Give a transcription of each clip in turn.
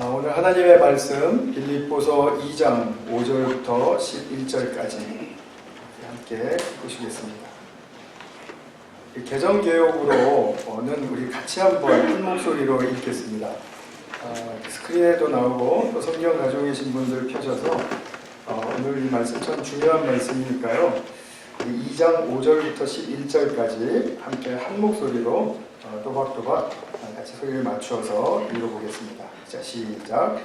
오늘 하나님의 말씀 빌립보서 2장 5절부터 11절까지 함께 보시겠습니다. 개정개혁으로는 우리 같이 한번 한 목소리로 읽겠습니다. 스크린에도 나오고 또 성경 가지고 계신 분들 펴셔서 오늘 이 말씀 참 중요한 말씀이니까요. 2장 5절부터 11절까지 함께 한 목소리로 또박또박 같이 소리를 맞추어서 읽어보겠습니다. 자, 시작.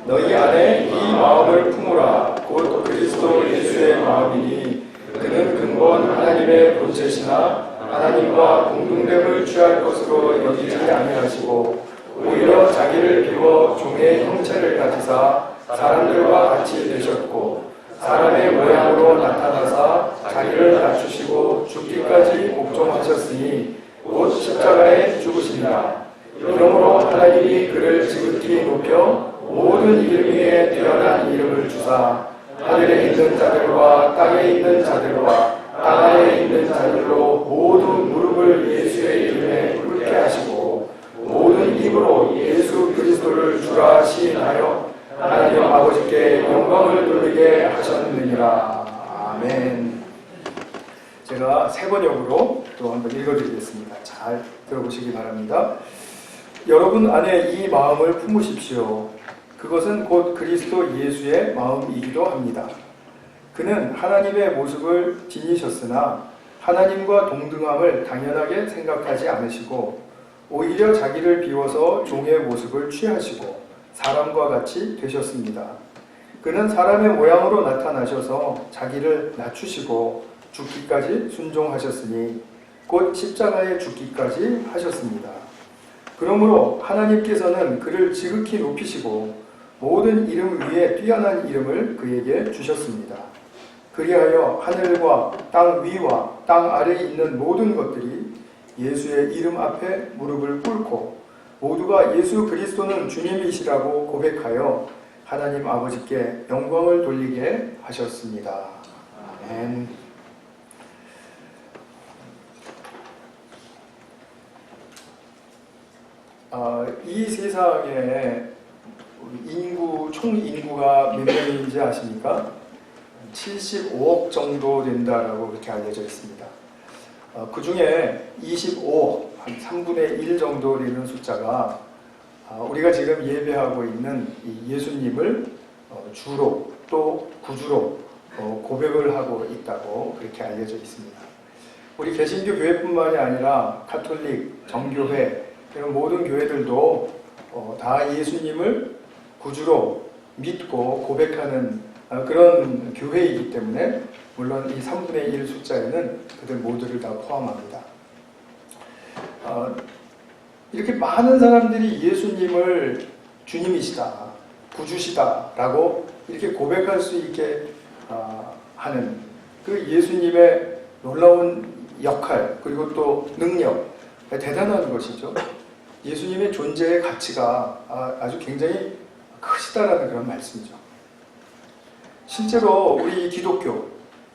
너희 안에 이 마음을 품으라. 곧 그리스도 예수의 마음이니 그는 근본 하나님의 본체시나 하나님과 공동됨을 취할 것으로 여기지 아니하시고 오히려 자기를 비워 종의 형체를 가지사 사람들과 같이 되셨고 사람의 모양으로 나타나사 자기를 낮추시고 죽기까지 복종하셨으니 곧 십자가에 죽으시니라. 이러므로 하나님이 그를 지극히 높여 모든 이름 위에 뛰어난 이름을 주사 하늘에 있는 자들과 땅에 있는 자들과 땅 아래에 있는 자들로 모든 무릎을 예수의 이름에 꿇게 하시고 모든 입으로 예수 그리스도를 주라 시인하여 하나님 아버지께 영광을 돌리게 하셨느니라. 아멘. 제가 세 번역으로 또 한번 읽어드리겠습니다. 잘 들어보시기 바랍니다. 여러분 안에 이 마음을 품으십시오. 그것은 곧 그리스도 예수의 마음이기도 합니다. 그는 하나님의 모습을 지니셨으나 하나님과 동등함을 당연하게 생각하지 않으시고 오히려 자기를 비워서 종의 모습을 취하시고 사람과 같이 되셨습니다. 그는 사람의 모양으로 나타나셔서 자기를 낮추시고 죽기까지 순종하셨으니 곧 십자가에 죽기까지 하셨습니다. 그러므로 하나님께서는 그를 지극히 높이시고 모든 이름 위에 뛰어난 이름을 그에게 주셨습니다. 그리하여 하늘과 땅 위와 땅 아래에 있는 모든 것들이 예수의 이름 앞에 무릎을 꿇고 모두가 예수 그리스도는 주님이시라고 고백하여 하나님 아버지께 영광을 돌리게 하셨습니다. 아멘. 이 세상에 총 인구가 몇 명인지 아십니까? 75억 정도 된다라고 그렇게 알려져 있습니다. 그 중에 25억, 한 3분의 1 정도 되는 숫자가 우리가 지금 예배하고 있는 이 예수님을 주로 또 구주로 고백을 하고 있다고 그렇게 알려져 있습니다. 우리 개신교 교회뿐만이 아니라 가톨릭, 정교회 이런 모든 교회들도 다 예수님을 구주로 믿고 고백하는 그런 교회이기 때문에 물론 이 3분의 1 숫자에는 그들 모두를 다 포함합니다. 이렇게 많은 사람들이 예수님을 주님이시다, 구주시다 라고 이렇게 고백할 수 있게 하는 그 예수님의 놀라운 역할 그리고 또 능력 대단한 것이죠. 예수님의 존재의 가치가 아주 굉장히 크시다라는 그런 말씀이죠. 실제로 우리 기독교,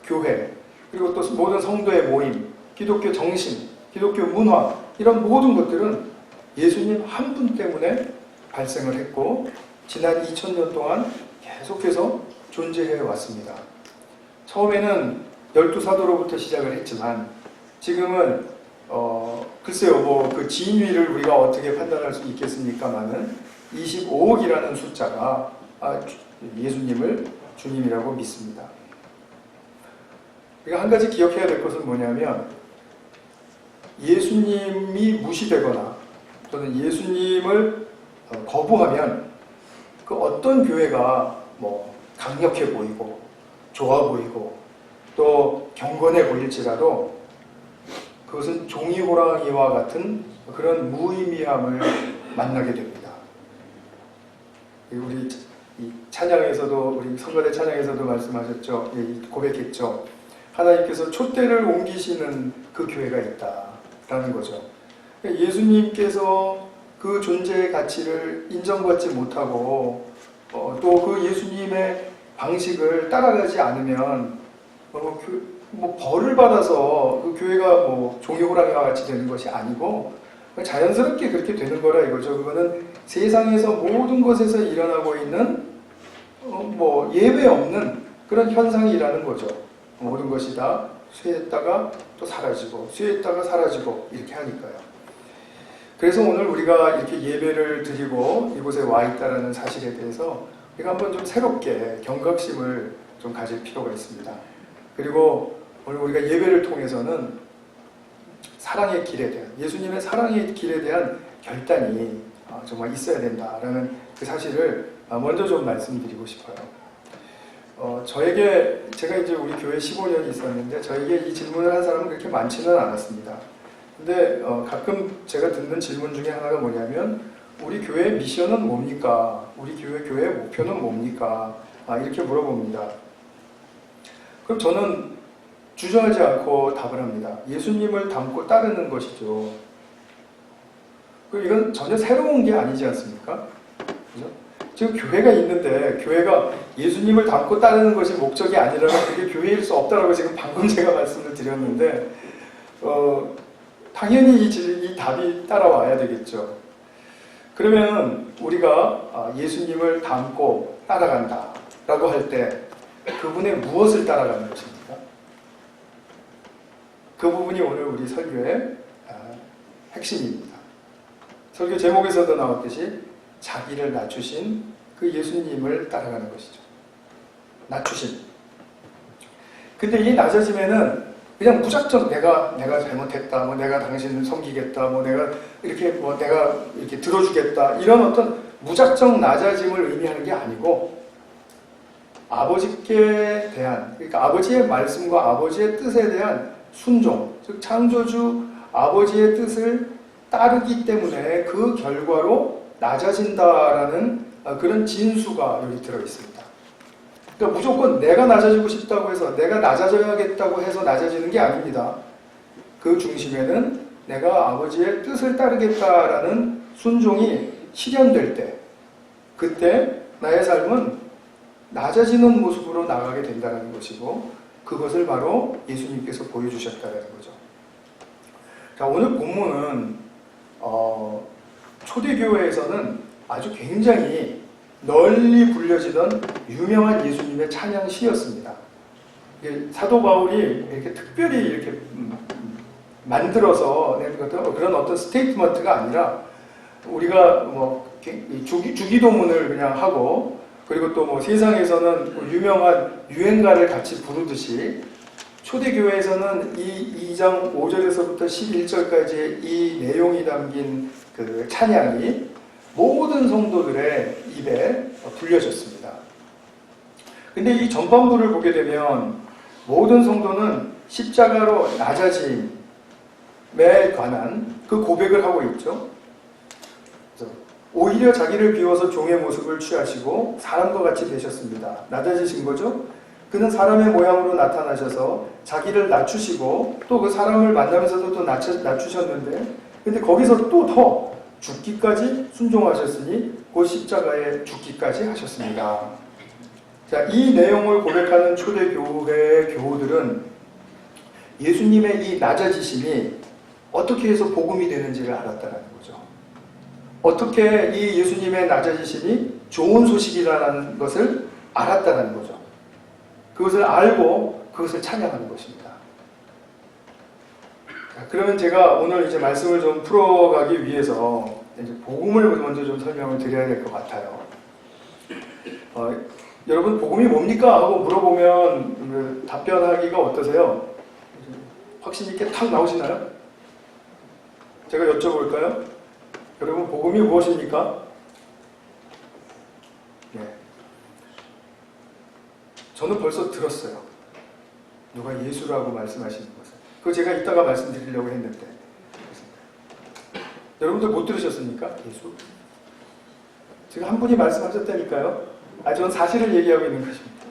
교회, 그리고 또 모든 성도의 모임, 기독교 정신, 기독교 문화 이런 모든 것들은 예수님 한 분 때문에 발생을 했고 지난 2000년 동안 계속해서 존재해 왔습니다. 처음에는 12사도로부터 시작을 했지만 지금은 글쎄요 그 진위를 우리가 어떻게 판단할 수 있겠습니까마는 25억이라는 숫자가 예수님을 주님이라고 믿습니다. 우리가 한 가지 기억해야 될 것은 뭐냐면 예수님이 무시되거나 또는 예수님을 거부하면 그 어떤 교회가 강력해 보이고 좋아 보이고 또 경건해 보일지라도 그것은 종이호랑이와 같은 그런 무의미함을 만나게 됩니다. 우리 이 찬양에서도 우리 성가대 찬양에서도 말씀하셨죠. 고백했죠. 하나님께서 촛대를 옮기시는 그 교회가 있다라는 거죠. 예수님께서 그 존재의 가치를 인정받지 못하고 또 그 예수님의 방식을 따라가지 않으면 벌을 받아서 그 교회가 종이호랑이와 같이 되는 것이 아니고 자연스럽게 그렇게 되는 거라 이거죠. 그거는 세상에서 모든 것에서 일어나고 있는 뭐 예외 없는 그런 현상이라는 거죠. 모든 것이 다 쇠했다가 또 사라지고 쇠했다가 사라지고 이렇게 하니까요. 그래서 오늘 우리가 이렇게 예배를 드리고 이곳에 와 있다는 사실에 대해서 우리가 한번 좀 새롭게 경각심을 좀 가질 필요가 있습니다. 그리고 오늘 우리가 예배를 통해서는 사랑의 길에 대한, 예수님의 사랑의 길에 대한 결단이 정말 있어야 된다라는 그 사실을 먼저 좀 말씀드리고 싶어요. 제가 이제 우리 교회 15년이 있었는데 저에게 이 질문을 한 사람은 그렇게 많지는 않았습니다. 근데 가끔 제가 듣는 질문 중에 하나가 뭐냐면 우리 교회의 미션은 뭡니까? 우리 교회의 목표는 뭡니까? 이렇게 물어봅니다. 그럼 저는 주저하지 않고 답을 합니다. 예수님을 닮고 따르는 것이죠. 이건 전혀 새로운 게 아니지 않습니까? 그죠? 지금 교회가 있는데 교회가 예수님을 닮고 따르는 것이 목적이 아니라면 그게 교회일 수 없다라고 지금 방금 제가 말씀을 드렸는데 당연히 이 답이 따라와야 되겠죠. 그러면 우리가 예수님을 닮고 따라간다 라고 할 때 그분의 무엇을 따라가는 것입니까? 그 부분이 오늘 우리 설교의 핵심입니다. 설교 제목에서도 나왔듯이 자기를 낮추신 그 예수님을 따라가는 것이죠. 낮추신. 근데 이 낮아짐에는 그냥 무작정 내가 잘못했다, 뭐 내가 당신을 섬기겠다, 뭐 내가 이렇게 들어주겠다 이런 어떤 무작정 낮아짐을 의미하는 게 아니고 아버지께 대한, 그러니까 아버지의 말씀과 아버지의 뜻에 대한 순종, 즉 창조주 아버지의 뜻을 따르기 때문에 그 결과로 낮아진다라는 그런 진수가 여기 들어 있습니다. 그러니까 무조건 내가 낮아지고 싶다고 해서 내가 낮아져야겠다고 해서 낮아지는 게 아닙니다. 그 중심에는 내가 아버지의 뜻을 따르겠다라는 순종이 실현될 때, 그때 나의 삶은 낮아지는 모습으로 나가게 된다는 것이고 그것을 바로 예수님께서 보여주셨다는 거죠. 자, 오늘 본문은 초대교회에서는 아주 굉장히 널리 불려지던 유명한 예수님의 찬양시였습니다. 사도 바울이 이렇게 특별히 이렇게 만들어서 낸 그런 어떤 스테이트먼트가 아니라 우리가 뭐 주기도문을 그냥 하고 그리고 또 뭐 세상에서는 유명한 유행가를 같이 부르듯이 초대교회에서는 이 2장 5절에서부터 11절까지의 이 내용이 담긴 그 찬양이 모든 성도들의 입에 불려졌습니다. 근데 이 전반부를 보게 되면 모든 성도는 십자가로 낮아짐에 관한 그 고백을 하고 있죠. 오히려 자기를 비워서 종의 모습을 취하시고 사람과 같이 되셨습니다. 낮아지신 거죠. 그는 사람의 모양으로 나타나셔서 자기를 낮추시고 또 그 사람을 만나면서도 또 낮추셨는데 근데 거기서 또 더 죽기까지 순종하셨으니 곧 십자가에 죽기까지 하셨습니다. 자, 이 내용을 고백하는 초대교회의 교우들은 예수님의 이 낮아지심이 어떻게 해서 복음이 되는지를 알았다는 거죠. 어떻게 이 예수님의 낮아지심이 좋은 소식이라는 것을 알았다는 거죠. 그것을 알고 그것을 찬양하는 것입니다. 자, 그러면 제가 오늘 이제 말씀을 좀 풀어가기 위해서 이제 복음을 먼저 좀 설명을 드려야 될 것 같아요. 여러분 복음이 뭡니까? 하고 물어보면 답변하기가 어떠세요? 확신 있게 탁 나오시나요? 제가 여쭤볼까요? 여러분 복음이 무엇입니까? 네. 저는 벌써 들었어요. 누가 예수라고 말씀하시는 것을. 그거 제가 이따가 말씀드리려고 했는데 여러분들 못 들으셨습니까? 예수? 제가 한 분이 말씀하셨다니까요. 저는 사실을 얘기하고 있는 것입니다.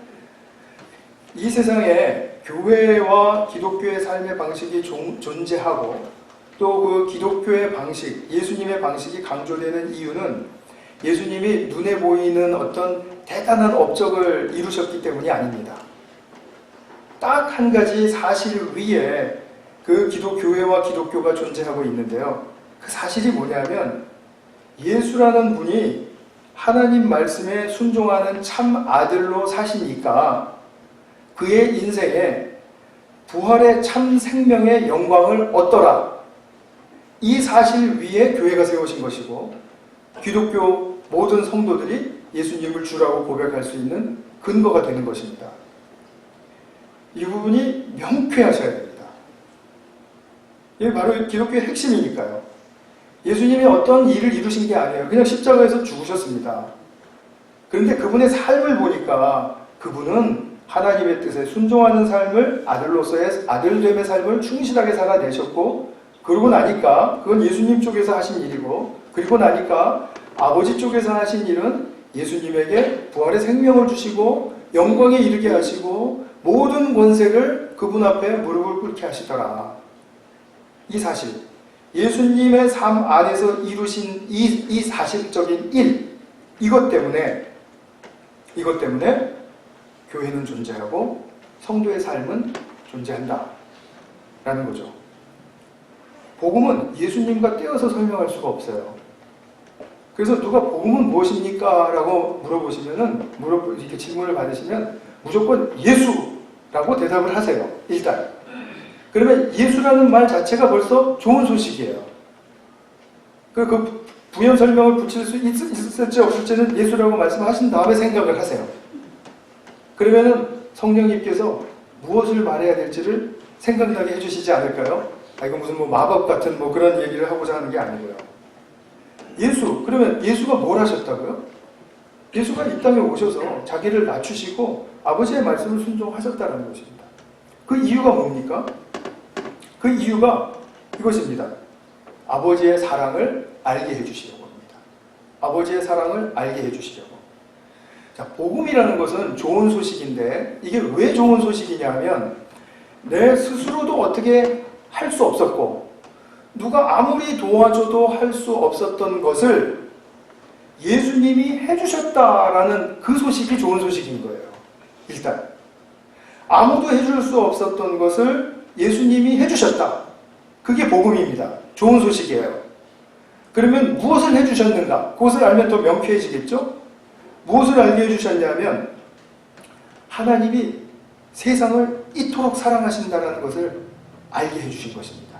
이 세상에 교회와 기독교의 삶의 방식이 존재하고 또 그 기독교의 방식, 예수님의 방식이 강조되는 이유는 예수님이 눈에 보이는 어떤 대단한 업적을 이루셨기 때문이 아닙니다. 딱 한 가지 사실 위에 그 기독교회와 기독교가 존재하고 있는데요. 그 사실이 뭐냐면 예수라는 분이 하나님 말씀에 순종하는 참 아들로 사시니까 그의 인생에 부활의 참 생명의 영광을 얻더라. 이 사실 위에 교회가 세우신 것이고 기독교 모든 성도들이 예수님을 주라고 고백할 수 있는 근거가 되는 것입니다. 이 부분이 명쾌하셔야 됩니다. 이게 바로 기독교의 핵심이니까요. 예수님이 어떤 일을 이루신 게 아니에요. 그냥 십자가에서 죽으셨습니다. 그런데 그분의 삶을 보니까 그분은 하나님의 뜻에 순종하는 삶을 아들로서의 아들됨의 삶을 충실하게 살아내셨고, 그러고 나니까 그건 예수님 쪽에서 하신 일이고, 그리고 나니까 아버지 쪽에서 하신 일은 예수님에게 부활의 생명을 주시고 영광에 이르게 하시고 모든 권세를 그분 앞에 무릎을 꿇게 하시더라. 이 사실, 예수님의 삶 안에서 이루신 이 사실적인 일, 이것 때문에 교회는 존재하고 성도의 삶은 존재한다 라는 거죠. 복음은 예수님과 떼어서 설명할 수가 없어요. 그래서 누가 복음은 무엇입니까? 라고 이렇게 질문을 받으시면 무조건 예수라고 대답을 하세요. 일단. 그러면 예수라는 말 자체가 벌써 좋은 소식이에요. 그 부연 설명을 붙일 수 있을지 없을지는 예수라고 말씀하신 다음에 생각을 하세요. 그러면은 성령님께서 무엇을 말해야 될지를 생각나게 해주시지 않을까요? 이거 무슨 마법 같은 그런 얘기를 하고자 하는 게 아니고요. 예수, 그러면 예수가 뭘 하셨다고요? 예수가 이 땅에 오셔서 자기를 낮추시고 아버지의 말씀을 순종하셨다는 것입니다. 그 이유가 뭡니까? 그 이유가 이것입니다. 아버지의 사랑을 알게 해주시려고 합니다. 아버지의 사랑을 알게 해주시려고. 자, 복음이라는 것은 좋은 소식인데 이게 왜 좋은 소식이냐면 내 스스로도 어떻게 할 수 없었고 누가 아무리 도와줘도 할 수 없었던 것을 예수님이 해주셨다라는 그 소식이 좋은 소식인 거예요. 일단 아무도 해줄 수 없었던 것을 예수님이 해주셨다. 그게 복음입니다. 좋은 소식이에요. 그러면 무엇을 해주셨는가? 그것을 알면 더 명쾌해지겠죠? 무엇을 알게 해주셨냐면 하나님이 세상을 이토록 사랑하신다는 것을 알게 해주신 것입니다.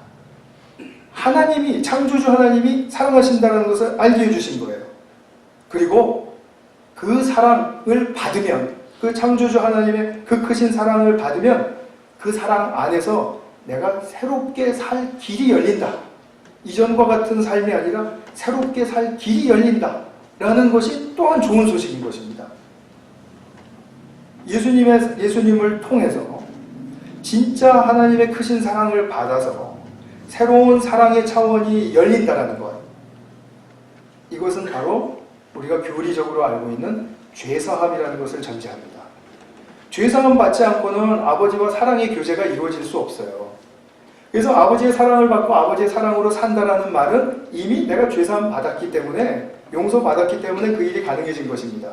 하나님이, 창조주 하나님이 사랑하신다는 것을 알게 해주신 거예요. 그리고 그 사랑을 받으면, 그 창조주 하나님의 그 크신 사랑을 받으면 그 사랑 안에서 내가 새롭게 살 길이 열린다. 이전과 같은 삶이 아니라 새롭게 살 길이 열린다. 라는 것이 또한 좋은 소식인 것입니다. 예수님을 통해서 진짜 하나님의 크신 사랑을 받아서 새로운 사랑의 차원이 열린다라는 것. 이것은 바로 우리가 교리적으로 알고 있는 죄사함이라는 것을 전제합니다. 죄사함 받지 않고는 아버지와 사랑의 교제가 이루어질 수 없어요. 그래서 아버지의 사랑을 받고 아버지의 사랑으로 산다라는 말은 이미 내가 죄사함 받았기 때문에, 용서받았기 때문에 그 일이 가능해진 것입니다.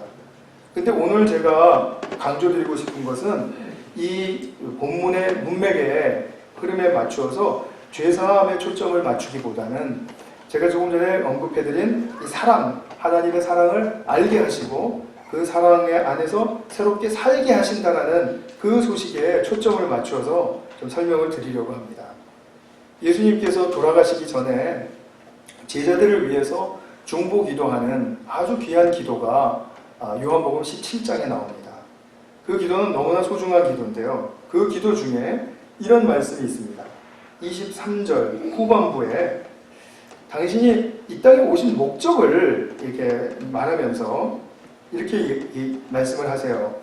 근데 오늘 제가 강조드리고 싶은 것은 이 본문의 문맥의 흐름에 맞추어서 죄사함에 초점을 맞추기보다는 제가 조금 전에 언급해드린 이 사랑, 하나님의 사랑을 알게 하시고 그 사랑 안에서 새롭게 살게 하신다라는 그 소식에 초점을 맞추어서 좀 설명을 드리려고 합니다. 예수님께서 돌아가시기 전에 제자들을 위해서 중보 기도하는 아주 귀한 기도가 요한복음 17장에 나옵니다. 그 기도는 너무나 소중한 기도인데요. 그 기도 중에 이런 말씀이 있습니다. 23절 후반부에 당신이 이 땅에 오신 목적을 이렇게 말하면서 이렇게 말씀을 하세요.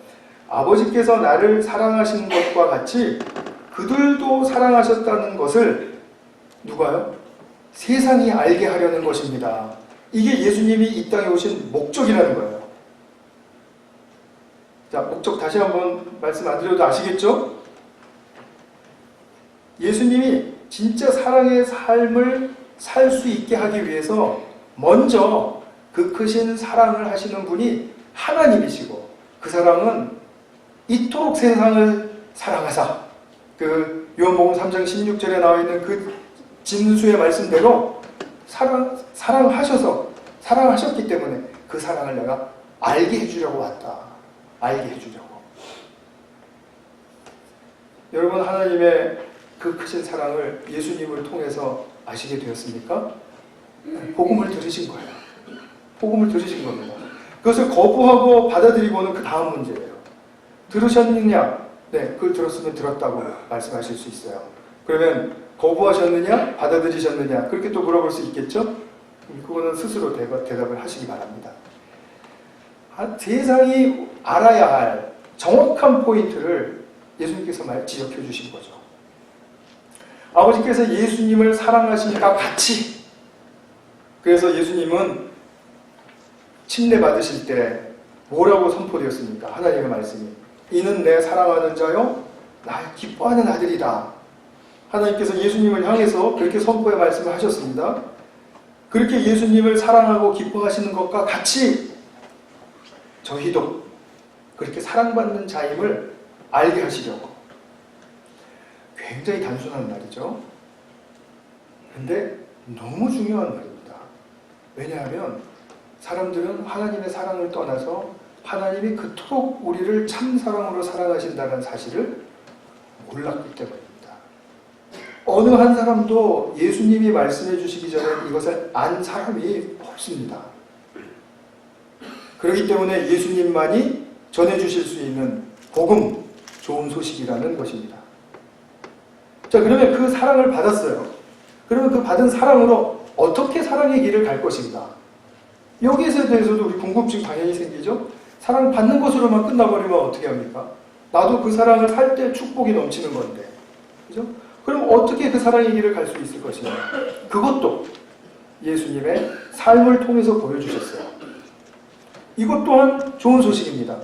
아버지께서 나를 사랑하신 것과 같이 그들도 사랑하셨다는 것을 누가요? 세상이 알게 하려는 것입니다. 이게 예수님이 이 땅에 오신 목적이라는 거예요. 자, 목적 다시 한번 말씀 안 드려도 아시겠죠? 예수님이 진짜 사랑의 삶을 살 수 있게 하기 위해서 먼저 그 크신 사랑을 하시는 분이 하나님이시고, 그 사랑은 이토록 세상을 사랑하사, 그 요한복음 3장 16절에 나와 있는 그 진수의 말씀대로 사랑하셨기 때문에 그 사랑을 내가 알게 해주려고 왔다. 알게 해주려고. 여러분, 하나님의 그 크신 사랑을 예수님을 통해서 아시게 되었습니까? 복음을 들으신 거예요. 복음을 들으신 겁니다. 그것을 거부하고 받아들이고는 그 다음 문제예요. 들으셨느냐? 네, 그걸 들었으면 들었다고 말씀하실 수 있어요. 그러면 거부하셨느냐? 받아들이셨느냐? 그렇게 또 물어볼 수 있겠죠? 그거는 스스로 대답을 하시기 바랍니다. 세상이 알아야 할 정확한 포인트를 예수님께서 지적해 주신 거죠. 아버지께서 예수님을 사랑하시니까 같이. 그래서 예수님은 침례 받으실 때 뭐라고 선포되었습니까? 하나님의 말씀이. 이는 내 사랑하는 자요 나 기뻐하는 아들이다. 하나님께서 예수님을 향해서 그렇게 선포의 말씀을 하셨습니다. 그렇게 예수님을 사랑하고 기뻐하시는 것과 같이 저희도 그렇게 사랑받는 자임을 알게 하시려고. 굉장히 단순한 말이죠. 근데 너무 중요한 말입니다. 왜냐하면 사람들은 하나님의 사랑을 떠나서 하나님이 그토록 우리를 참 사랑으로 사랑하신다는 사실을 몰랐기 때문입니다. 어느 한 사람도 예수님이 말씀해 주시기 전에 이것을 안 사람이 없습니다. 그렇기 때문에 예수님만이 전해주실 수 있는 복음, 좋은 소식이라는 것입니다. 자, 그러면 그 사랑을 받았어요. 그러면 그 받은 사랑으로 어떻게 사랑의 길을 갈 것인가? 여기에 대해서도 우리 궁금증 당연히 생기죠? 사랑 받는 것으로만 끝나버리면 어떻게 합니까? 나도 그 사랑을 살 때 축복이 넘치는 건데. 그죠? 그럼 어떻게 그 사랑의 길을 갈 수 있을 것이냐? 그것도 예수님의 삶을 통해서 보여주셨어요. 이것 또한 좋은 소식입니다.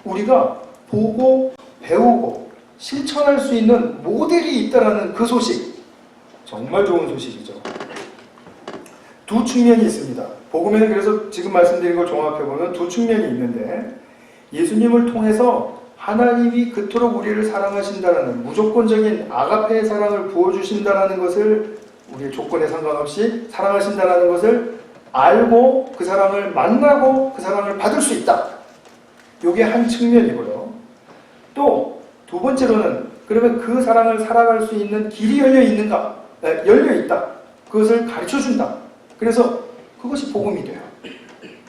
우리가 보고 배우고 실천할 수 있는 모델이 있다는 그 소식. 정말 좋은 소식이죠. 두 측면이 있습니다. 복음에는 그래서 지금 말씀드린 걸 종합해보면 두 측면이 있는데, 예수님을 통해서 하나님이 그토록 우리를 사랑하신다는 무조건적인 아가페의 사랑을 부어주신다는 것을, 우리의 조건에 상관없이 사랑하신다는 것을 알고 그 사랑을 만나고 그 사랑을 받을 수 있다. 이게 한 측면이고요. 또 두 번째로는, 그러면 그 사랑을 살아갈 수 있는 길이 열려 있는가? 열려 있다. 그것을 가르쳐 준다. 그래서 그것이 복음이 돼요.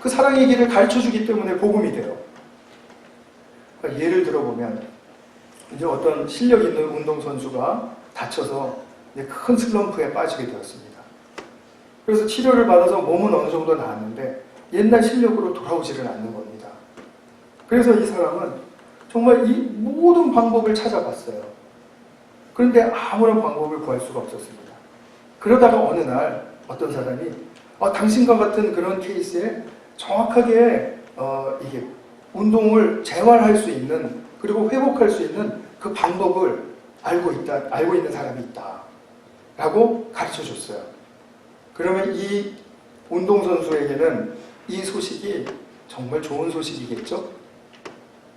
그 사랑의 길을 가르쳐 주기 때문에 복음이 돼요. 그러니까 예를 들어보면, 이제 어떤 실력 있는 운동선수가 다쳐서 이제 큰 슬럼프에 빠지게 되었습니다. 그래서 치료를 받아서 몸은 어느 정도 나았는데 옛날 실력으로 돌아오지를 않는 겁니다. 그래서 이 사람은 정말 이 모든 방법을 찾아봤어요. 그런데 아무런 방법을 구할 수가 없었습니다. 그러다가 어느 날 어떤 사람이 당신과 같은 그런 케이스에 정확하게 이게 운동을 재활할 수 있는, 그리고 회복할 수 있는 그 방법을 알고 있는 사람이 있다 라고 가르쳐 줬어요. 그러면 이 운동선수에게는 이 소식이 정말 좋은 소식이겠죠?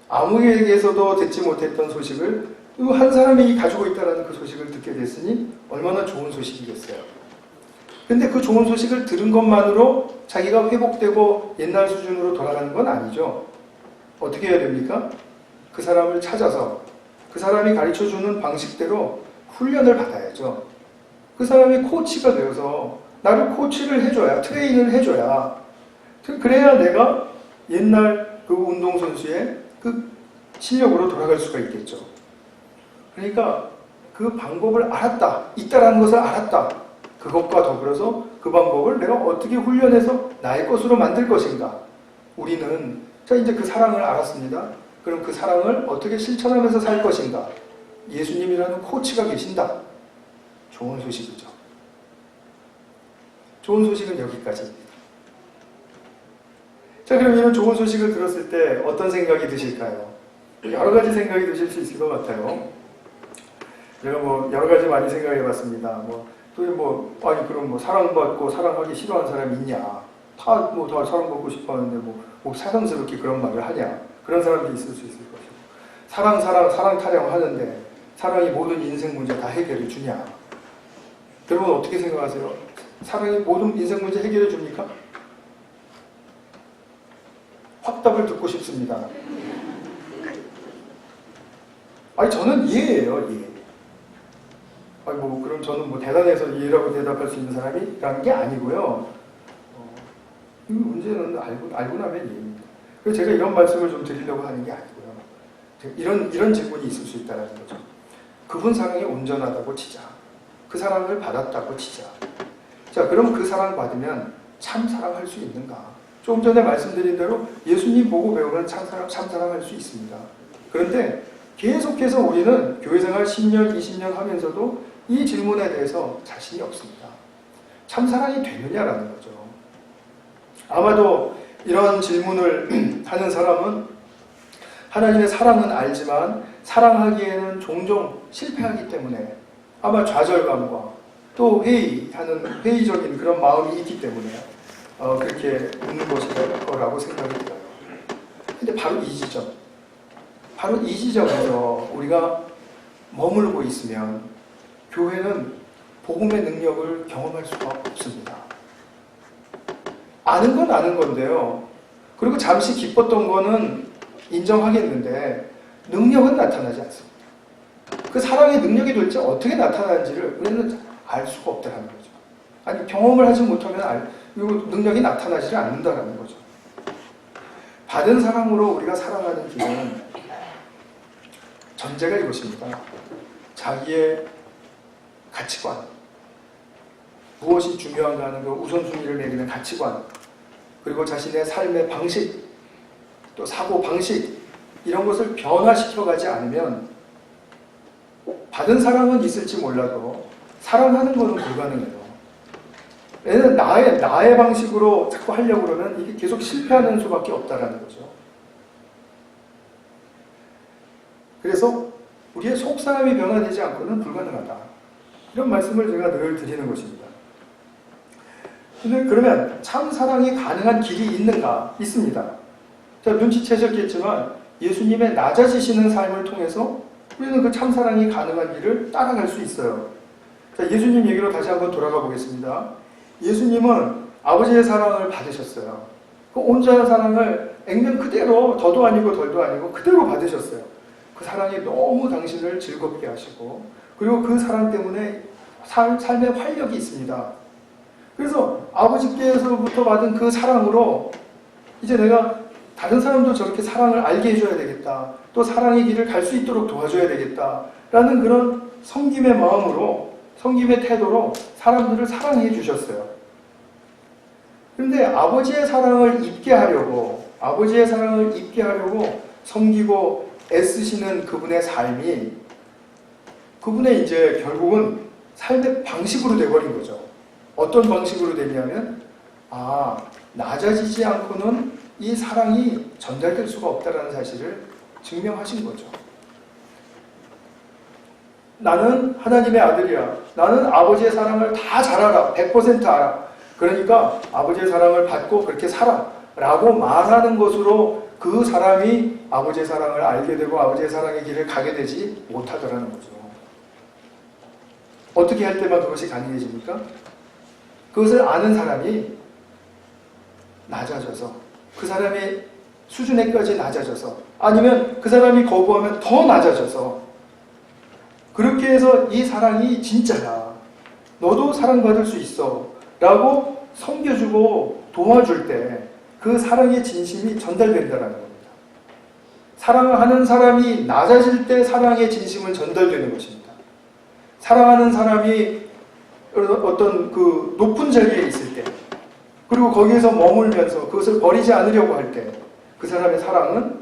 아무에게서도 듣지 못했던 소식을 한 사람이 가지고 있다는 그 소식을 듣게 됐으니 얼마나 좋은 소식이겠어요. 근데 그 좋은 소식을 들은 것만으로 자기가 회복되고 옛날 수준으로 돌아가는 건 아니죠. 어떻게 해야 됩니까? 그 사람을 찾아서 그 사람이 가르쳐주는 방식대로 훈련을 받아야죠. 그 사람이 코치가 되어서 나를 코치를 해줘야, 트레이닝을 해줘야, 그래야 내가 옛날 그 운동선수의 그 실력으로 돌아갈 수가 있겠죠. 그러니까 그 방법을 알았다, 있다라는 것을 알았다. 그것과 더불어서 그 방법을 내가 어떻게 훈련해서 나의 것으로 만들 것인가. 우리는 자, 이제 그 사랑을 알았습니다. 그럼 그 사랑을 어떻게 실천하면서 살 것인가. 예수님이라는 코치가 계신다. 좋은 소식이죠. 좋은 소식은 여기까지입니다. 자, 그럼 이런 좋은 소식을 들었을 때 어떤 생각이 드실까요? 여러 가지 생각이 드실 수 있을 것 같아요. 제가 여러 가지 많이 생각해 봤습니다. 아니, 그럼 사랑받고 사랑하기 싫어하는 사람이 있냐? 다 사랑받고 싶어 하는데 사랑스럽게 그런 말을 하냐? 그런 사람도 있을 수 있을 것이고. 사랑 타령 하는데 사랑이 모든 인생 문제 다 해결해 주냐? 여러분 어떻게 생각하세요? 사랑이 모든 인생 문제 해결해 줍니까? 확답을 듣고 싶습니다. 아니 저는 이해해요, 이해. 아니 뭐 그럼 저는 뭐 대단해서 이해라고 대답할 수 있는 사람이라는 게 아니고요. 이 문제는 알고 나면 이해입니다. 그래서 제가 이런 말씀을 좀 드리려고 하는 게 아니고요. 이런 질문이 있을 수 있다는 거죠. 그분 사랑이 온전하다고 치자. 그 사랑을 받았다고 치자. 자, 그럼 그 사랑 받으면 참 사랑할 수 있는가? 조금 전에 말씀드린 대로 예수님 보고 배우면 참 사랑할 수 있습니다. 그런데 계속해서 우리는 교회생활 10년, 20년 하면서도 이 질문에 대해서 자신이 없습니다. 참 사랑이 되느냐라는 거죠. 아마도 이런 질문을 하는 사람은 하나님의 사랑은 알지만 사랑하기에는 종종 실패하기 때문에 아마 좌절감과 또 회의적인 그런 마음이 있기 때문에 그렇게 묻는 것일 거라고 생각이 들어요. 근데 바로 이 지점에서 우리가 머물고 있으면 교회는 복음의 능력을 경험할 수가 없습니다. 아는 건 아는 건데요. 그리고 잠시 기뻤던 거는 인정하겠는데 능력은 나타나지 않습니다. 그 사랑의 능력이 도대체 어떻게 나타나는지를 우리는 알 수가 없다는 거죠. 아니 경험을 하지 못하면 이 능력이 나타나지 않는다는 거죠. 받은 사랑으로 우리가 살아가는 길은 전제가 이것입니다. 자기의 가치관, 무엇이 중요한가 하는 그 우선순위를 매기는 가치관, 그리고 자신의 삶의 방식, 또 사고 방식 이런 것을 변화시켜가지 않으면 받은 사랑은 있을지 몰라도 사랑하는 것은 불가능해요. 얘는 나의 방식으로 자꾸 하려고 그러면 이게 계속 실패하는 수밖에 없다라는 거죠. 그래서 우리의 속사람이 변화되지 않고는 불가능하다. 이런 말씀을 제가 늘 드리는 것입니다. 근데 그러면 참 사랑이 가능한 길이 있는가? 있습니다. 자, 눈치채셨겠지만 예수님의 낮아지시는 삶을 통해서 우리는 그 참 사랑이 가능한 길을 따라갈 수 있어요. 자, 예수님 얘기로 다시 한번 돌아가 보겠습니다. 예수님은 아버지의 사랑을 받으셨어요. 그 온전한 사랑을 액면 그대로 더도 아니고 덜도 아니고 그대로 받으셨어요. 그 사랑이 너무 당신을 즐겁게 하시고 그리고 그 사랑 때문에 삶의 활력이 있습니다. 그래서 아버지께서부터 받은 그 사랑으로 이제 내가 다른 사람도 저렇게 사랑을 알게 해줘야 되겠다. 또 사랑의 길을 갈 수 있도록 도와줘야 되겠다. 라는 그런 섬김의 마음으로, 섬김의 태도로 사람들을 사랑해 주셨어요. 그런데 아버지의 사랑을 입게 하려고 섬기고 애쓰시는 그분의 삶이 그분의 이제 결국은 삶의 방식으로 돼버린 거죠. 어떤 방식으로 되냐면 낮아지지 않고는 이 사랑이 전달될 수가 없다는 사실을 증명하신 거죠. 나는 하나님의 아들이야. 나는 아버지의 사랑을 다 잘 알아. 100% 알아. 그러니까 아버지의 사랑을 받고 그렇게 살아. 라고 말하는 것으로 그 사람이 아버지의 사랑을 알게 되고 아버지의 사랑의 길을 가게 되지 못하더라는 거죠. 어떻게 할 때만 그것이 가능해집니까? 그것을 아는 사람이 낮아져서 그 사람의 수준에까지 낮아져서 아니면 그 사람이 거부하면 더 낮아져서 그렇게 해서 이 사랑이 진짜야. 너도 사랑받을 수 있어. 라고 섬겨주고 도와줄 때 그 사랑의 진심이 전달된다는 겁니다. 사랑을 하는 사람이 낮아질 때 사랑의 진심은 전달되는 것입니다. 사랑하는 사람이 어떤 그 높은 자리에 있을 때 그리고 거기에서 머물면서 그것을 버리지 않으려고 할 때 그 사람의 사랑은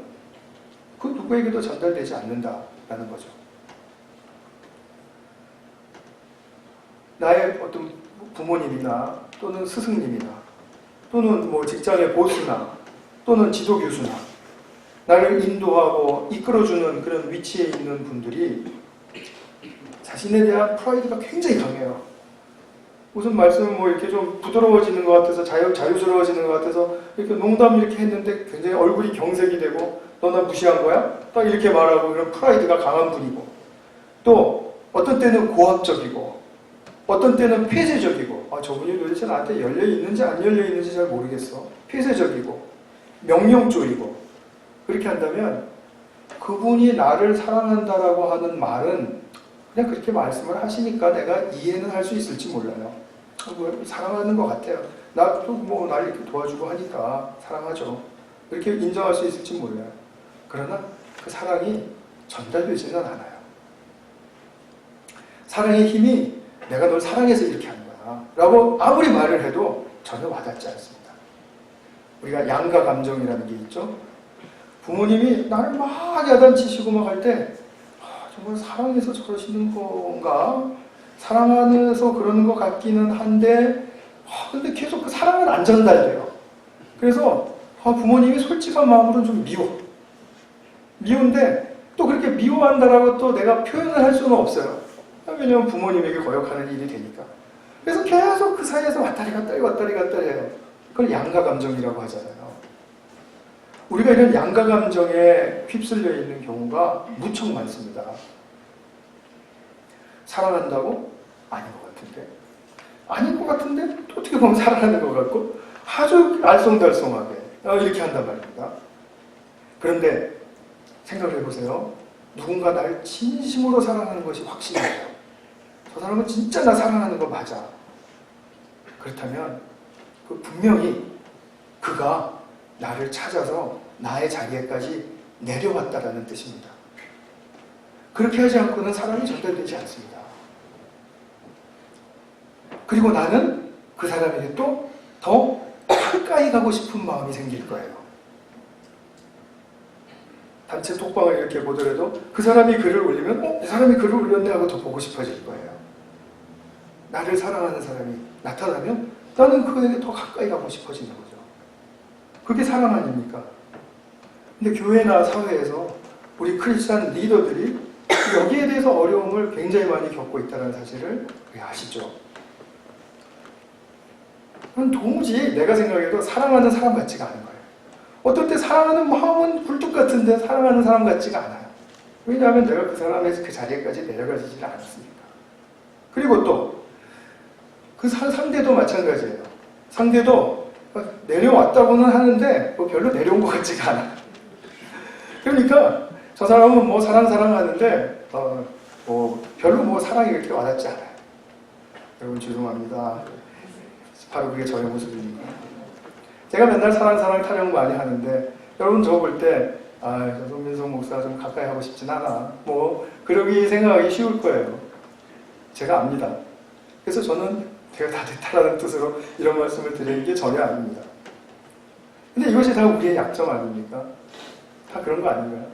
그 누구에게도 전달되지 않는다라는 거죠. 나의 어떤 부모님이나 또는 스승님이나 또는 뭐 직장의 보스나 또는 지도교수나 나를 인도하고 이끌어주는 그런 위치에 있는 분들이 자신에 대한 프라이드가 굉장히 강해요. 무슨 말씀은 뭐 이렇게 좀 부드러워지는 것 같아서 자유스러워지는 것 같아서 이렇게 농담 이렇게 했는데 굉장히 얼굴이 경색이 되고 너 나 무시한 거야? 딱 이렇게 말하고 그런 프라이드가 강한 분이고 또 어떤 때는 고압적이고 어떤 때는 폐쇄적이고, 저분이 도대체 나한테 열려 있는지 안 열려 있는지 잘 모르겠어. 폐쇄적이고 명령적이고. 그렇게 한다면 그분이 나를 사랑한다라고 하는 말은 그냥 그렇게 말씀을 하시니까 내가 이해는 할 수 있을지 몰라요. 사랑하는 것 같아요. 나도 뭐 날 이렇게 도와주고 하니까 사랑하죠. 이렇게 인정할 수 있을지 몰라요. 그러나 그 사랑이 전달되지는 않아요. 사랑의 힘이 내가 널 사랑해서 이렇게 하는 거야 라고 아무리 말을 해도 전혀 와닿지 않습니다. 우리가 양가 감정이라는 게 있죠. 부모님이 나를 막 야단치시고 막 할 때 정말 사랑해서 저러시는 건가? 사랑하면서 그러는 것 같기는 한데 근데 계속 그 사랑은 안 전달돼요. 그래서 부모님이 솔직한 마음으로는 좀 미운데 또 그렇게 미워한다라고 또 내가 표현을 할 수는 없어요. 왜냐하면 부모님에게 거역하는 일이 되니까. 그래서 계속 그 사이에서 왔다리 갔다리 해요. 그걸 양가 감정이라고 하잖아요. 우리가 이런 양가 감정에 휩쓸려 있는 경우가 무척 많습니다. 사랑한다고? 아닌 것 같은데. 아닌 것 같은데? 또 어떻게 보면 사랑하는 것 같고 아주 알쏭달쏭하게 이렇게 한단 말입니다. 그런데 생각을 해보세요. 누군가 나를 진심으로 사랑하는 것이 확신이에요. 저 사람은 진짜 나 사랑하는 거 맞아. 그렇다면 분명히 그가 나를 찾아서 나의 자리에까지 내려왔다라는 뜻입니다. 그렇게 하지 않고는 사랑이 전달되지 않습니다. 그리고 나는 그 사람에게 또 더 가까이 가고 싶은 마음이 생길 거예요. 단체 톡방을 이렇게 보더라도 그 사람이 글을 올리면 이 사람이 글을 올렸네 하고 더 보고 싶어질 거예요. 나를 사랑하는 사람이 나타나면 나는 그에게 더 가까이 가고 싶어지는 거죠. 그게 사랑 아닙니까? 근데 교회나 사회에서 우리 크리스찬 리더들이 여기에 대해서 어려움을 굉장히 많이 겪고 있다는 사실을 아시죠? 도무지 내가 생각해도 사랑하는 사람 같지가 않은 거예요. 어떨 때 사랑하는 마음은 굴뚝 같은데 사랑하는 사람 같지가 않아요. 왜냐하면 내가 그 사람의 그 자리에까지 내려가지질 않았으니까. 그리고 또 그 상대도 마찬가지예요. 상대도 내려왔다고는 하는데 별로 내려온 것 같지가 않아요. 그러니까 저 사람은 뭐 사랑하는데 별로 사랑이 그렇게 와닿지 않아요. 여러분 죄송합니다. 바로 그게 저의 모습입니다. 제가 맨날 사랑 타령 많이 하는데 여러분 저 볼 때 저 손민석 목사 좀 가까이 하고 싶진 않아. 그러기 생각하기 쉬울 거예요. 제가 압니다. 그래서 저는 제가 다 됐다라는 뜻으로 이런 말씀을 드리는 게 전혀 아닙니다. 근데 이것이 다 우리의 약점 아닙니까? 다 그런 거 아닌가요?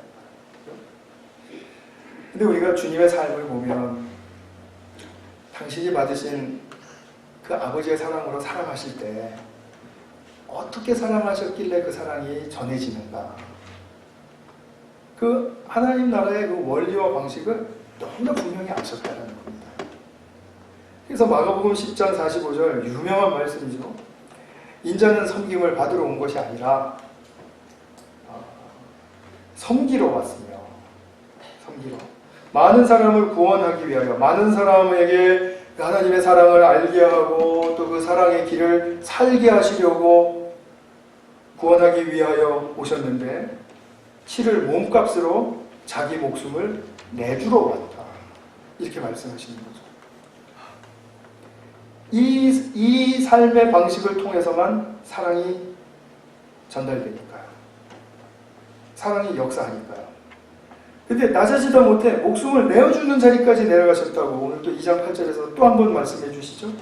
근데 우리가 주님의 삶을 보면 당신이 받으신 그 아버지의 사랑으로 살아가실 때 어떻게 사랑하셨길래 그 사랑이 전해지는가? 그 하나님 나라의 그 원리와 방식을 너무나 분명히 아셨다는 겁니다. 그래서 마가복음 10장 45절 유명한 말씀이죠. 인자는 섬김을 받으러 온 것이 아니라 섬기러 왔으며 섬기러 많은 사람을 구원하기 위하여 많은 사람에게 하나님의 사랑을 알게 하고 또 그 사랑의 길을 살게 하시려고 구원하기 위하여 오셨는데 치를 몸값으로 자기 목숨을 내주러 왔다. 이렇게 말씀하시는 거죠. 이 삶의 방식을 통해서만 사랑이 전달되니까요. 사랑이 역사하니까요. 근데 낮아지다 못해 목숨을 내어주는 자리까지 내려가셨다고 오늘 또 2장 8절에서 또 한 번 말씀해 주시죠.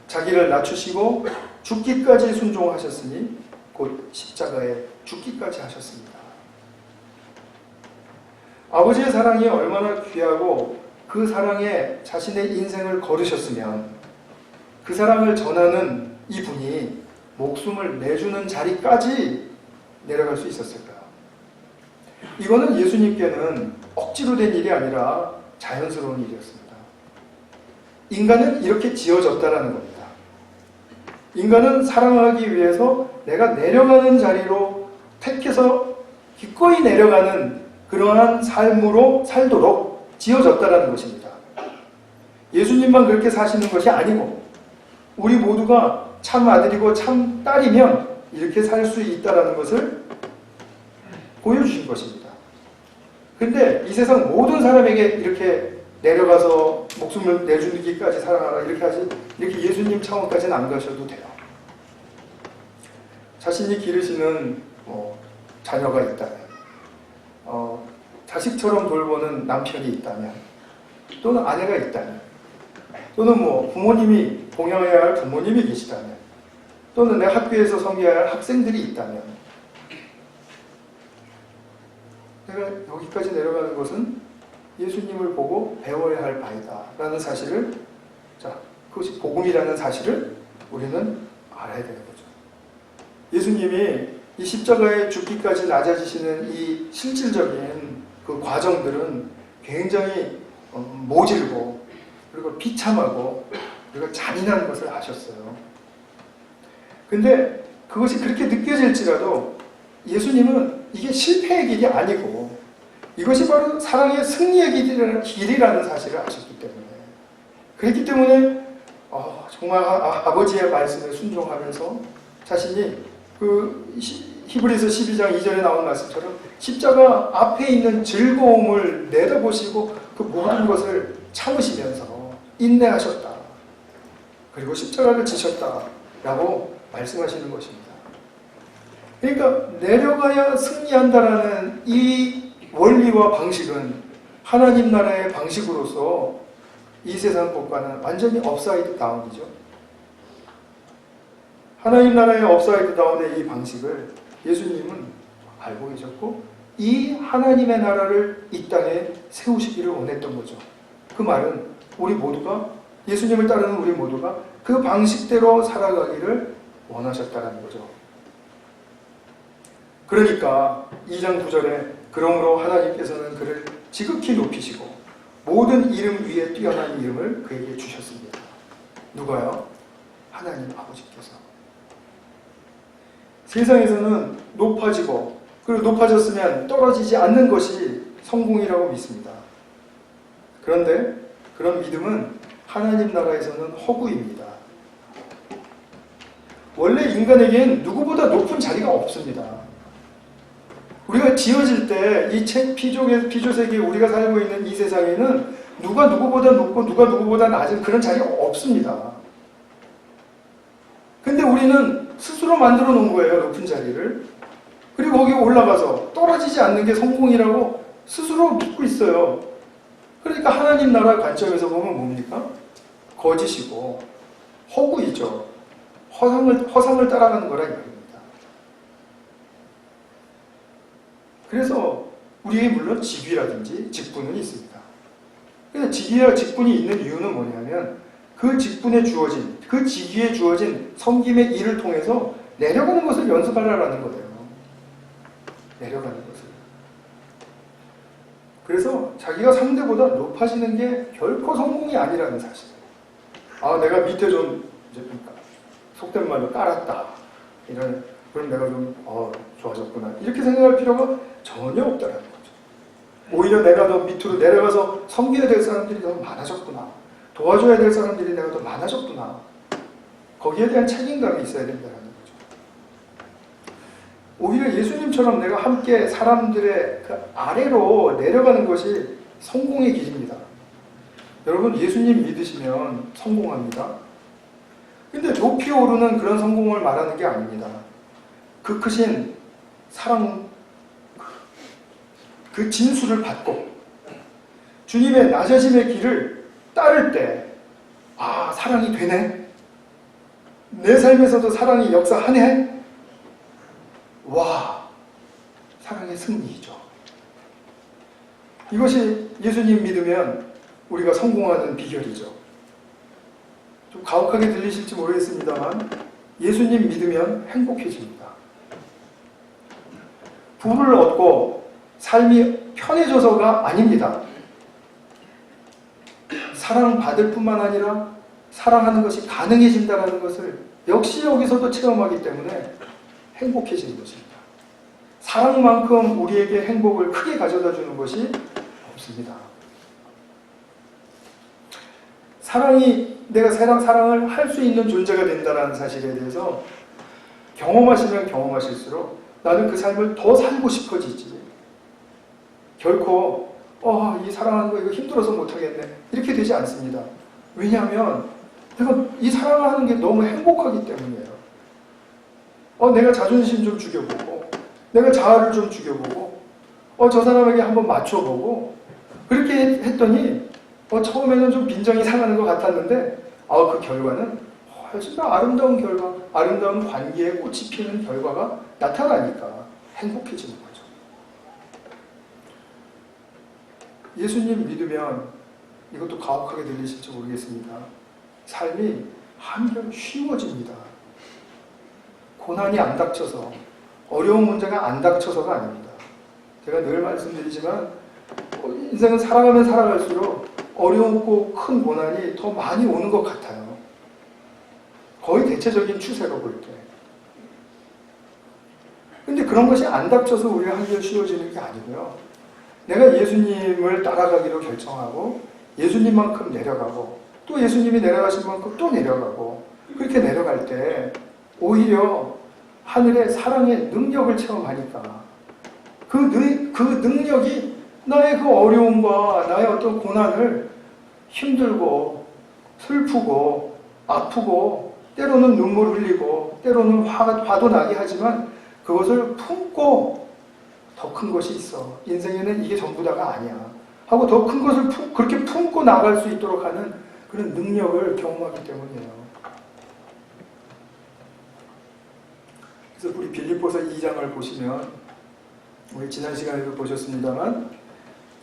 자기를 낮추시고 죽기까지 순종하셨으니 곧 십자가에 죽기까지 하셨습니다. 아버지의 사랑이 얼마나 귀하고 그 사랑에 자신의 인생을 걸으셨으면 그 사랑을 전하는 이분이 목숨을 내주는 자리까지 내려갈 수 있었을까요? 이거는 예수님께는 억지로 된 일이 아니라 자연스러운 일이었습니다. 인간은 이렇게 지어졌다라는 겁니다. 인간은 사랑하기 위해서 내가 내려가는 자리로 택해서 기꺼이 내려가는 그러한 삶으로 살도록 지어졌다라는 것입니다. 예수님만 그렇게 사시는 것이 아니고 우리 모두가 참 아들이고 참 딸이면 이렇게 살 수 있다는 것을 보여주신 것입니다. 근데 이 세상 모든 사람에게 이렇게 내려가서 목숨을 내주기까지 사랑하라 이렇게 예수님 차원까지는 안 가셔도 돼요. 자신이 기르시는 자녀가 있다면, 자식처럼 돌보는 남편이 있다면, 또는 아내가 있다면, 또는 부모님이 봉양해야 할 부모님이 계시다면, 또는 내 학교에서 섬겨야 할 학생들이 있다면, 내가 여기까지 내려가는 것은 예수님을 보고 배워야 할 바이다 라는 사실을, 그것이 복음이라는 사실을 우리는 알아야 되는 거죠. 예수님이 이 십자가에 죽기까지 낮아지시는 이 실질적인 그 과정들은 굉장히 모질고 그리고 비참하고 그리고 잔인한 것을 하셨어요. 근데 그것이 그렇게 느껴질지라도 예수님은 이게 실패의 길이 아니고 이것이 바로 사랑의 승리의 길이라는 사실을 아셨기 때문에, 그렇기 때문에 정말 아버지의 말씀에 순종하면서 자신이 그 히브리서 12장 2절에 나온 말씀처럼 십자가 앞에 있는 즐거움을 내다보시고 그 모든 것을 참으시면서 인내하셨다. 그리고 십자가를 지셨다라고 말씀하시는 것입니다. 그러니까 내려가야 승리한다라는 이 원리와 방식은 하나님 나라의 방식으로서 이 세상 것과는 완전히 업사이드 다운이죠. 하나님 나라의 업사이드 다운의 이 방식을 예수님은 알고 계셨고 이 하나님의 나라를 이 땅에 세우시기를 원했던 거죠. 그 말은 우리 모두가, 예수님을 따르는 우리 모두가 그 방식대로 살아가기를 원하셨다는 거죠. 그러니까 2장 9절에 그러므로 하나님께서는 그를 지극히 높이시고 모든 이름 위에 뛰어난 이름을 그에게 주셨습니다. 누가요? 하나님 아버지께서. 세상에서는 높아지고 그리고 높아졌으면 떨어지지 않는 것이 성공이라고 믿습니다. 그런데 그런 믿음은 하나님 나라에서는 허구입니다. 원래 인간에겐 누구보다 높은 자리가 없습니다. 우리가 지어질 때 이 피조세계에 우리가 살고 있는 이 세상에는 누가 누구보다 높고 누가 누구보다 낮은 그런 자리가 없습니다. 근데 우리는 스스로 만들어 놓은 거예요, 높은 자리를. 그리고 거기에 올라가서 떨어지지 않는 게 성공이라고 스스로 믿고 있어요. 그러니까 하나님 나라 관점에서 보면 뭡니까? 거짓이고 허구이죠. 허상을 따라가는 거라 이겁니다. 그래서 우리에게 물론 직위라든지 직분은 있습니다. 그래서 직위와 직분이 있는 이유는 뭐냐면 그 직분에 주어진, 그 직위에 주어진 섬김의 일을 통해서 내려가는 것을 연습하라는 거예요. 내려가는 것을. 그래서 자기가 상대보다 높아지는 게 결코 성공이 아니라는 사실. 내가 밑에 좀 속된 말로 깔았다. 그럼 내가 좀 좋아졌구나. 이렇게 생각할 필요가 전혀 없다는 거죠. 오히려 내가 더 밑으로 내려가서 섬겨야 될 사람들이 더 많아졌구나. 도와줘야 될 사람들이 내가 더 많아졌구나. 거기에 대한 책임감이 있어야 된다는 거죠. 오히려 예수님처럼 내가 함께 사람들의 그 아래로 내려가는 것이 성공의 길입니다. 여러분, 예수님 믿으시면 성공합니다. 근데 높이 오르는 그런 성공을 말하는 게 아닙니다. 그 크신 사랑, 그 진수를 받고 주님의 낮아짐의 길을 따를 때 사랑이 되네? 내 삶에서도 사랑이 역사하네? 와, 사랑의 승리이죠. 이것이 예수님 믿으면 우리가 성공하는 비결이죠. 좀 가혹하게 들리실지 모르겠습니다만 예수님 믿으면 행복해집니다. 부를 얻고 삶이 편해져서가 아닙니다. 사랑받을 뿐만 아니라 사랑하는 것이 가능해진다는 것을 역시 여기서도 체험하기 때문에 행복해지는 것입니다. 사랑만큼 우리에게 행복을 크게 가져다 주는 것이 없습니다. 내가 사랑을 할 수 있는 존재가 된다는 사실에 대해서 경험하시면 경험하실수록 나는 그 삶을 더 살고 싶어지지. 결코 이 사랑하는 거 이거 힘들어서 못하겠네 이렇게 되지 않습니다. 왜냐하면 내가 이 사랑하는 게 너무 행복하기 때문이에요. 내가 자존심 좀 죽여보고 내가 자아를 좀 죽여보고 저 사람에게 한번 맞춰보고 그렇게 했더니 처음에는 좀 빈정이 상하는 것 같았는데 그 결과는 진짜 아름다운 결과, 아름다운 관계에 꽃이 피는 결과가 나타나니까 행복해지는 거죠. 예수님 믿으면 이것도 가혹하게 들리실지 모르겠습니다. 삶이 한결 쉬워집니다. 고난이 안 닥쳐서, 어려운 문제가 안 닥쳐서가 아닙니다. 제가 늘 말씀드리지만 인생은 살아가면 살아갈수록 어렵고 큰 고난이 더 많이 오는 것 같아요. 거의 대체적인 추세로 볼 때. 근데 그런 것이 안 닥쳐서 우리가 한결 쉬워지는 게 아니고요. 내가 예수님을 따라가기로 결정하고 예수님만큼 내려가고 또 예수님이 내려가신 만큼 또 내려가고 그렇게 내려갈 때 오히려 하늘의 사랑의 능력을 체험하니까 그 능력이 나의 그 어려움과 나의 어떤 고난을 힘들고 슬프고 아프고 때로는 눈물 흘리고 때로는 화도 나게 하지만 그것을 품고 더 큰 것이 있어. 인생에는 이게 전부 다가 아니야. 하고 더 큰 것을 그렇게 품고 나갈 수 있도록 하는 그런 능력을 경험하기 때문이에요. 그래서 우리 빌립보서 2장을 보시면 우리 지난 시간에도 보셨습니다만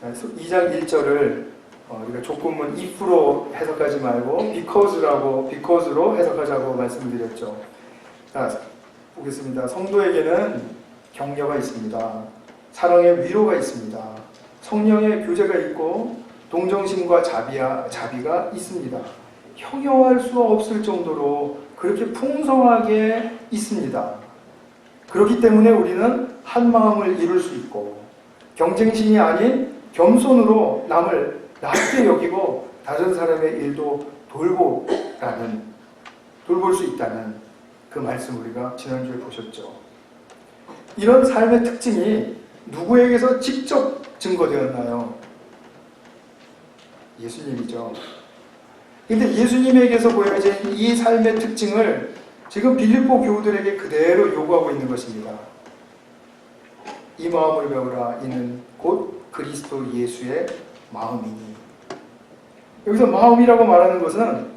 2장 1절을 우리가 조금은 if로 해석하지 말고 because로 해석하자고 말씀드렸죠. 자, 보겠습니다. 성도에게는 격려가 있습니다. 사랑의 위로가 있습니다. 성령의 교제가 있고 동정심과 자비가 있습니다. 형용할 수 없을 정도로 그렇게 풍성하게 있습니다. 그렇기 때문에 우리는 한 마음을 이룰 수 있고 경쟁심이 아닌 겸손으로 남을 낮게 여기고 다른 사람의 일도 돌볼 수 있다는 그 말씀 우리가 지난주에 보셨죠. 이런 삶의 특징이 누구에게서 직접 증거되었나요? 예수님이죠. 근데 예수님에게서 보여진 이 삶의 특징을 지금 빌립보 교우들에게 그대로 요구하고 있는 것입니다. 이 마음을 배우라. 이는 곧 그리스도 예수의 마음이니. 여기서 마음이라고 말하는 것은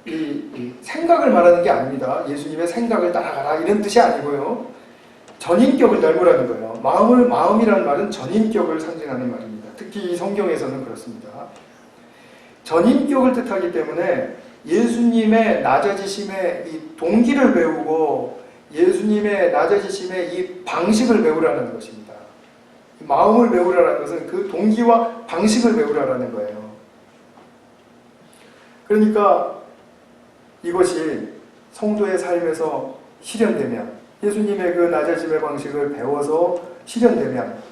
이 생각을 말하는 게 아닙니다. 예수님의 생각을 따라가라 이런 뜻이 아니고요. 전인격을 닮으라는 거예요. 마음이라는 말은 전인격을 상징하는 말입니다. 특히 이 성경에서는 그렇습니다. 전인격을 뜻하기 때문에 예수님의 낮아지심의 이 동기를 배우고 예수님의 낮아지심의 이 방식을 배우라는 것입니다. 마음을 배우라는 것은 그 동기와 방식을 배우라는 거예요. 그러니까 이것이 성도의 삶에서 실현되면 예수님의 그 낮아짐의 방식을 배워서 실현되면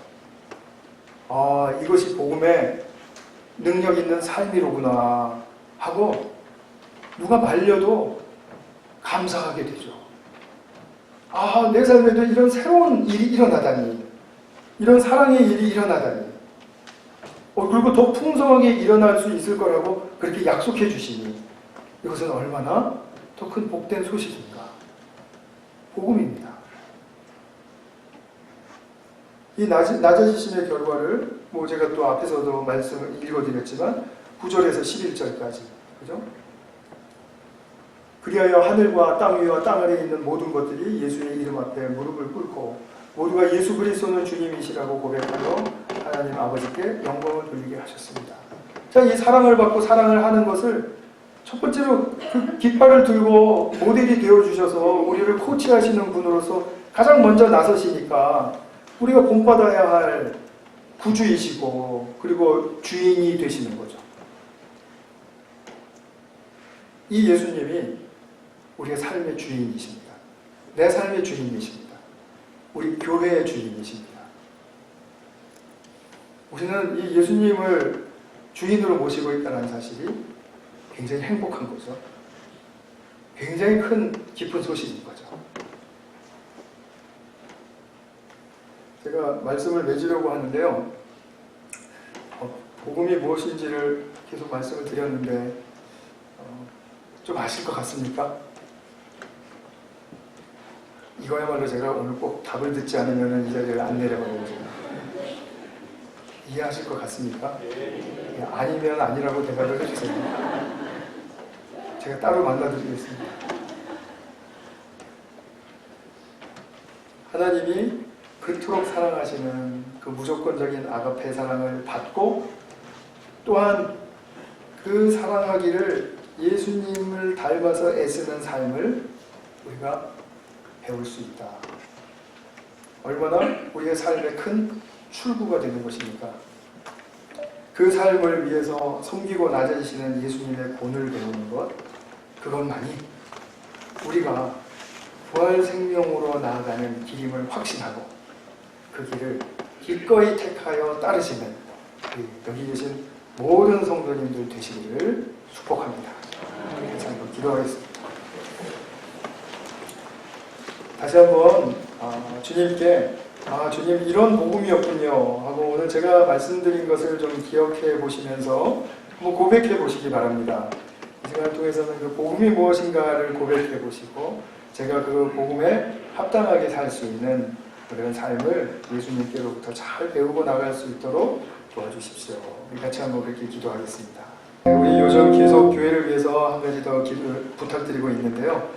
이것이 복음의 능력 있는 삶이로구나 하고 누가 말려도 감사하게 되죠. 내 삶에도 이런 새로운 일이 일어나다니, 이런 사랑의 일이 일어나다니, 그리고 더 풍성하게 일어날 수 있을 거라고 그렇게 약속해 주시니 이것은 얼마나 더 큰 복된 소식인가. 복음입니다. 이 낮아지심의 결과를 제가 또 앞에서도 말씀을 읽어드렸지만 9절에서 11절까지 그죠? 그리하여 하늘과 땅 위와 땅 아래에 있는 모든 것들이 예수의 이름 앞에 무릎을 꿇고 모두가 예수 그리스도는 주님이시라고 고백하여 하나님 아버지께 영광을 돌리게 하셨습니다. 자, 이 사랑을 받고 사랑을 하는 것을 첫 번째로 그 깃발을 들고 모델이 되어주셔서 우리를 코치하시는 분으로서 가장 먼저 나서시니까 우리가 본받아야 할 구주이시고 그리고 주인이 되시는 거죠. 이 예수님이 우리의 삶의 주인이십니다. 내 삶의 주인이십니다. 우리 교회의 주인이십니다. 우리는 이 예수님을 주인으로 모시고 있다는 사실이 굉장히 행복한 거죠. 굉장히 큰 기쁜 소식인 거죠. 제가 말씀을 맺으려고 하는데요. 복음이 무엇인지를 계속 말씀을 드렸는데 좀 아실 것 같습니까? 이거야말로 제가 오늘 꼭 답을 듣지 않으면 이 자리를 안 내려가거든요. 이해하실 것 같습니까? 아니면 아니라고 대답을 해주세요. 제가 따로 만나드리겠습니다. 하나님이 그토록 사랑하시는 그 무조건적인 아가페 사랑을 받고 또한 그 사랑하기를 예수님을 닮아서 애쓰는 삶을 우리가 배울 수 있다. 얼마나 우리의 삶의 큰 출구가 되는 것입니까? 그 삶을 위해서 섬기고 낮아지시는 예수님의 본을 배우는 것, 그것만이 우리가 부활 생명으로 나아가는 길임을 확신하고 그 길을 기꺼이 택하여 따르시는 여기 계신 모든 성도님들 되시기를 축복합니다. 같이 한번 기도하겠습니다. 다시 한번 주님께 주님 이런 복음이었군요 하고 오늘 제가 말씀드린 것을 좀 기억해 보시면서 한번 고백해 보시기 바랍니다. 이 시간을 통해서는 그 복음이 무엇인가를 고백해 보시고 제가 그 복음에 합당하게 살 수 있는 그런 삶을 예수님께로부터 잘 배우고 나갈 수 있도록 도와주십시오. 우리 같이 한번 그렇게 기도하겠습니다. 우리 요즘 계속 교회를 위해서 한 가지 더 기도를 부탁드리고 있는데요.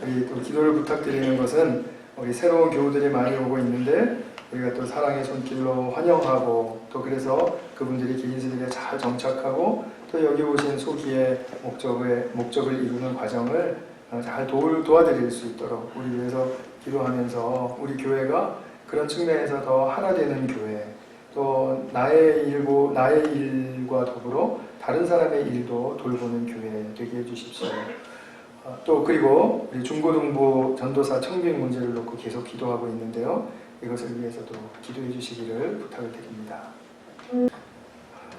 우리 또 기도를 부탁드리는 것은 우리 새로운 교우들이 많이 오고 있는데 우리가 또 사랑의 손길로 환영하고 또 그래서 그분들이 개인들에 잘 정착하고 또 여기 오신 소기의 목적을 이루는 과정을 잘 도와드릴 수 있도록 우리 위해서 기도하면서 우리 교회가 그런 측면에서 더 하나 되는 교회, 또 나의 일과 더불어 다른 사람의 일도 돌보는 교회 되게 해주십시오. 또 그리고 우리 중고등부 전도사 청빙 문제를 놓고 계속 기도하고 있는데요. 이것을 위해서도 기도해 주시기를 부탁을 드립니다.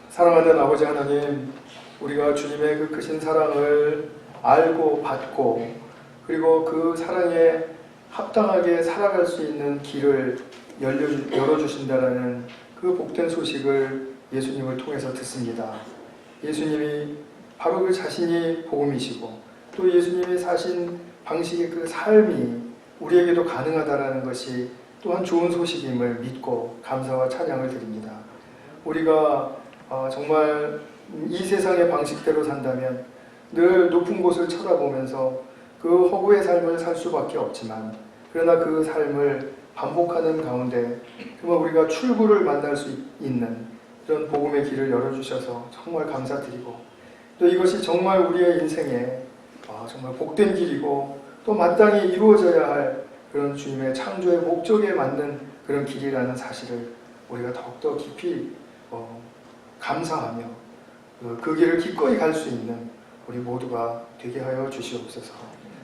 사랑하는 아버지 하나님, 우리가 주님의 그 크신 사랑을 알고 받고 그리고 그 사랑에 합당하게 살아갈 수 있는 길을 열어주신다라는 그 복된 소식을 예수님을 통해서 듣습니다. 예수님이 바로 그 자신이 복음이시고 또 예수님이 사신 방식의 그 삶이 우리에게도 가능하다라는 것이 또한 좋은 소식임을 믿고 감사와 찬양을 드립니다. 우리가 정말 이 세상의 방식대로 산다면 늘 높은 곳을 쳐다보면서 그 허구의 삶을 살 수밖에 없지만 그러나 그 삶을 반복하는 가운데 정말 우리가 출구를 만날 수 있는 이런 복음의 길을 열어주셔서 정말 감사드리고 또 이것이 정말 우리의 인생에 정말 복된 길이고 또 마땅히 이루어져야 할 그런 주님의 창조의 목적에 맞는 그런 길이라는 사실을 우리가 더욱더 깊이 감사하며 그 길을 기꺼이 갈 수 있는 우리 모두가 되게 하여 주시옵소서.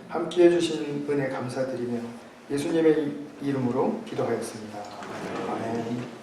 함께해 주신 은혜 감사드리며 예수님의 이름으로 기도하였습니다. 아멘.